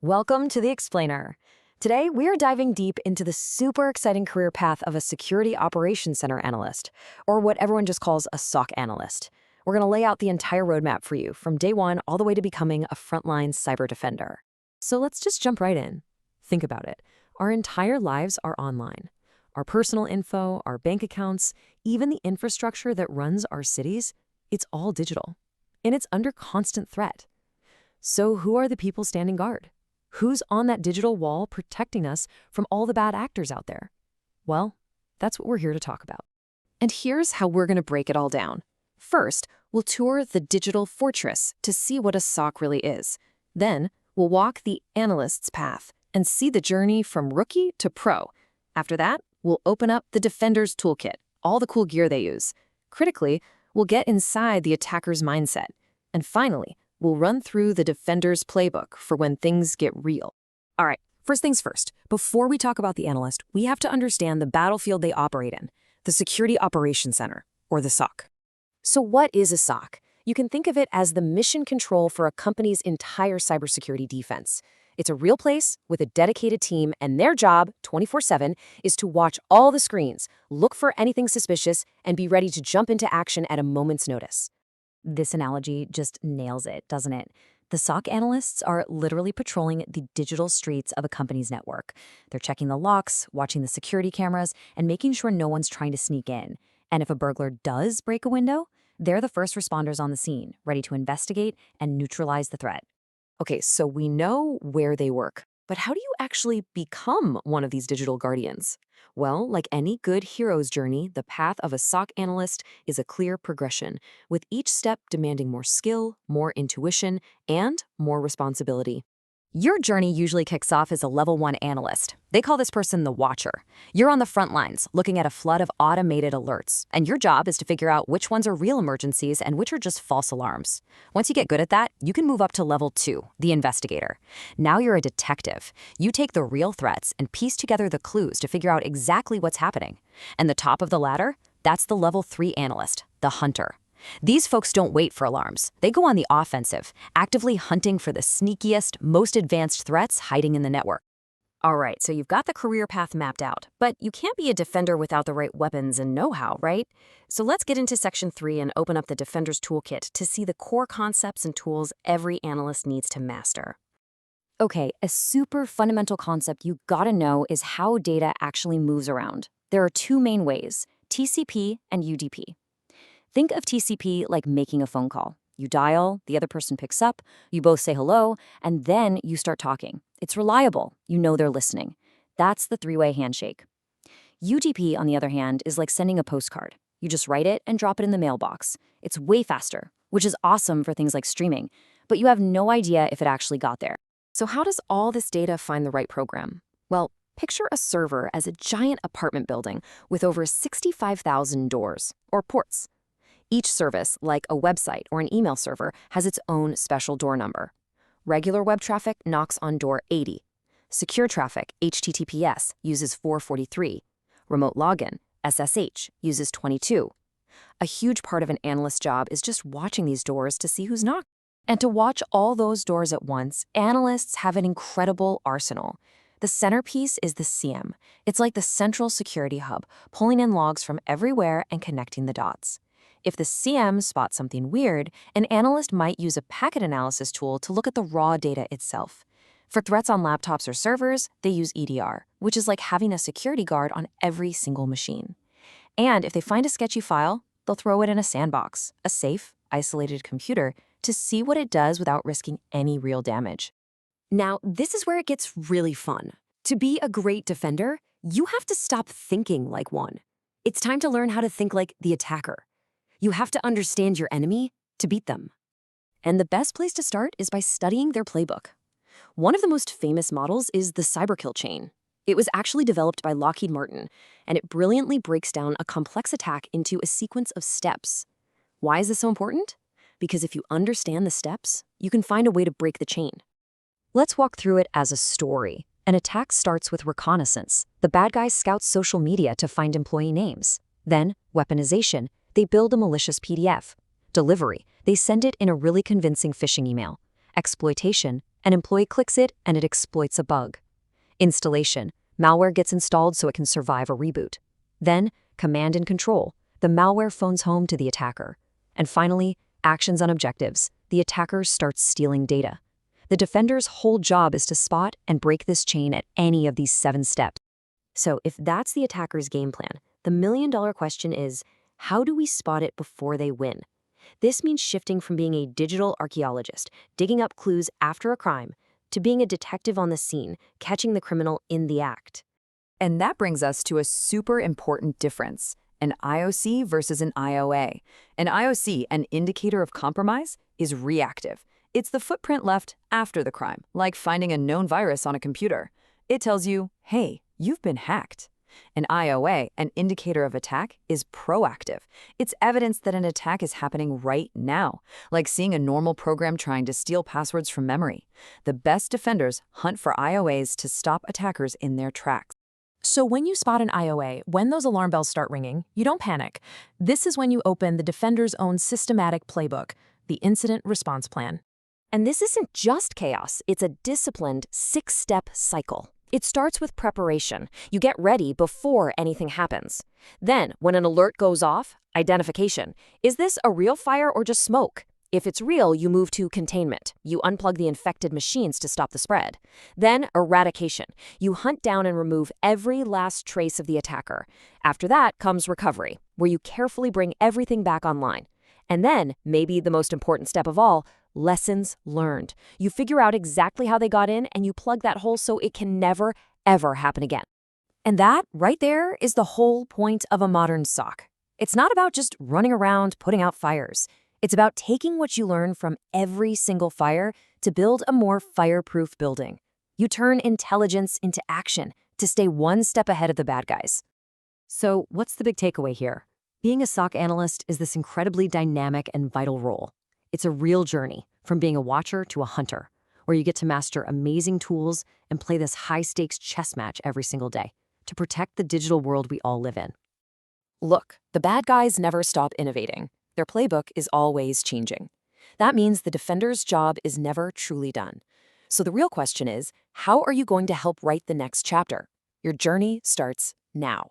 Welcome to The Explainer. Today, we are diving deep into the super exciting career path of a Security Operations Center analyst, or what everyone just calls a SOC analyst. We're going to lay out the entire roadmap for you, from day one all the way to becoming a frontline cyber defender. So let's just jump right in. Think about it. Our entire lives are online. Our personal info, our bank accounts, even the infrastructure that runs our cities, it's all digital. And it's under constant threat. So who are the people standing guard? Who's on that digital wall protecting us from all the bad actors out there? Well, that's what we're here to talk about. And here's how we're going to break it all down. First, we'll tour the digital fortress to see what a SOC really is. Then, we'll walk the analyst's path and see the journey from rookie to pro. After that, we'll open up the defender's toolkit, all the cool gear they use. Critically, we'll get inside the attacker's mindset. And finally, we'll run through the defender's playbook for when things get real. All right, first things first. Before we talk about the analyst, we have to understand the battlefield they operate in, the Security Operations Center, or the SOC. So what is a SOC? You can think of it as the mission control for a company's entire cybersecurity defense. It's a real place with a dedicated team, and their job, 24/7, is to watch all the screens, look for anything suspicious, and be ready to jump into action at a moment's notice. This analogy just nails it, doesn't it? The SOC analysts are literally patrolling the digital streets of a company's network. They're checking the locks, watching the security cameras, and making sure no one's trying to sneak in. And if a burglar does break a window, they're the first responders on the scene, ready to investigate and neutralize the threat. Okay, so we know where they work, but how do you actually become one of these digital guardians? Well, like any good hero's journey, the path of a SOC analyst is a clear progression, with each step demanding more skill, more intuition, and more responsibility. Your journey usually kicks off as a level 1 analyst. They call this person the Watcher. You're on the front lines, looking at a flood of automated alerts, and your job is to figure out which ones are real emergencies and which are just false alarms. Once you get good at that, you can move up to level 2, the Investigator. Now you're a detective. You take the real threats and piece together the clues to figure out exactly what's happening. And the top of the ladder? That's the level 3 analyst, the Hunter. These folks don't wait for alarms. They go on the offensive, actively hunting for the sneakiest, most advanced threats hiding in the network. All right, so you've got the career path mapped out, but you can't be a defender without the right weapons and know-how, right? So let's get into Section 3 and open up the Defender's Toolkit to see the core concepts and tools every analyst needs to master. Okay, a super fundamental concept you gotta know is how data actually moves around. There are two main ways, TCP and UDP. Think of TCP like making a phone call. You dial, the other person picks up, you both say hello, and then you start talking. It's reliable. You know they're listening. That's the three-way handshake. UDP, on the other hand, is like sending a postcard. You just write it and drop it in the mailbox. It's way faster, which is awesome for things like streaming, but you have no idea if it actually got there. So how does all this data find the right program? Well, picture a server as a giant apartment building with over 65,000 doors, or ports. Each service, like a website or an email server, has its own special door number. Regular web traffic knocks on door 80. Secure traffic, HTTPS, uses 443. Remote login, SSH, uses 22. A huge part of an analyst's job is just watching these doors to see who's knocking. And to watch all those doors at once, analysts have an incredible arsenal. The centerpiece is the SIEM. It's like the central security hub, pulling in logs from everywhere and connecting the dots. If the SIEM spots something weird, an analyst might use a packet analysis tool to look at the raw data itself. For threats on laptops or servers, they use EDR, which is like having a security guard on every single machine. And if they find a sketchy file, they'll throw it in a sandbox, a safe, isolated computer, to see what it does without risking any real damage. Now, this is where it gets really fun. To be a great defender, you have to stop thinking like one. It's time to learn how to think like the attacker. You have to understand your enemy to beat them. And the best place to start is by studying their playbook. One of the most famous models is the cyberkill chain. It was actually developed by Lockheed Martin, and it brilliantly breaks down a complex attack into a sequence of steps. Why is this so important? Because if you understand the steps, you can find a way to break the chain. Let's walk through it as a story. An attack starts with reconnaissance. The bad guys scout social media to find employee names. Then, weaponization. They build a malicious PDF. Delivery. They send it in a really convincing phishing email. Exploitation, an employee clicks it and it exploits a bug. Installation, malware gets installed so it can survive a reboot. Then, command and control, the malware phones home to the attacker. And finally, actions on objectives, the attacker starts stealing data. The defender's whole job is to spot and break this chain at any of these 7 steps. So if that's the attacker's game plan, the million-dollar question is, how do we spot it before they win? This means shifting from being a digital archaeologist, digging up clues after a crime, to being a detective on the scene, catching the criminal in the act. And that brings us to a super important difference, an IOC versus an IOA. An IOC, an indicator of compromise, is reactive. It's the footprint left after the crime, like finding a known virus on a computer. It tells you, hey, you've been hacked. An IOA, an indicator of attack, is proactive. It's evidence that an attack is happening right now, like seeing a normal program trying to steal passwords from memory. The best defenders hunt for IOAs to stop attackers in their tracks. So when you spot an IOA, when those alarm bells start ringing, you don't panic. This is when you open the defender's own systematic playbook, the incident response plan. And this isn't just chaos, it's a disciplined 6-step cycle. It starts with preparation. You get ready before anything happens. Then, when an alert goes off, identification. Is this a real fire or just smoke? If it's real, you move to containment. You unplug the infected machines to stop the spread. Then, eradication. You hunt down and remove every last trace of the attacker. After that comes recovery, where you carefully bring everything back online. And then, maybe the most important step of all, lessons learned. You figure out exactly how they got in and you plug that hole so it can never, ever happen again. And that, right there, is the whole point of a modern SOC. It's not about just running around putting out fires. It's about taking what you learn from every single fire to build a more fireproof building. You turn intelligence into action to stay one step ahead of the bad guys. So what's the big takeaway here? Being a SOC analyst is this incredibly dynamic and vital role. It's a real journey, from being a watcher to a hunter, where you get to master amazing tools and play this high-stakes chess match every single day to protect the digital world we all live in. Look, the bad guys never stop innovating. Their playbook is always changing. That means the defender's job is never truly done. So the real question is, how are you going to help write the next chapter? Your journey starts now.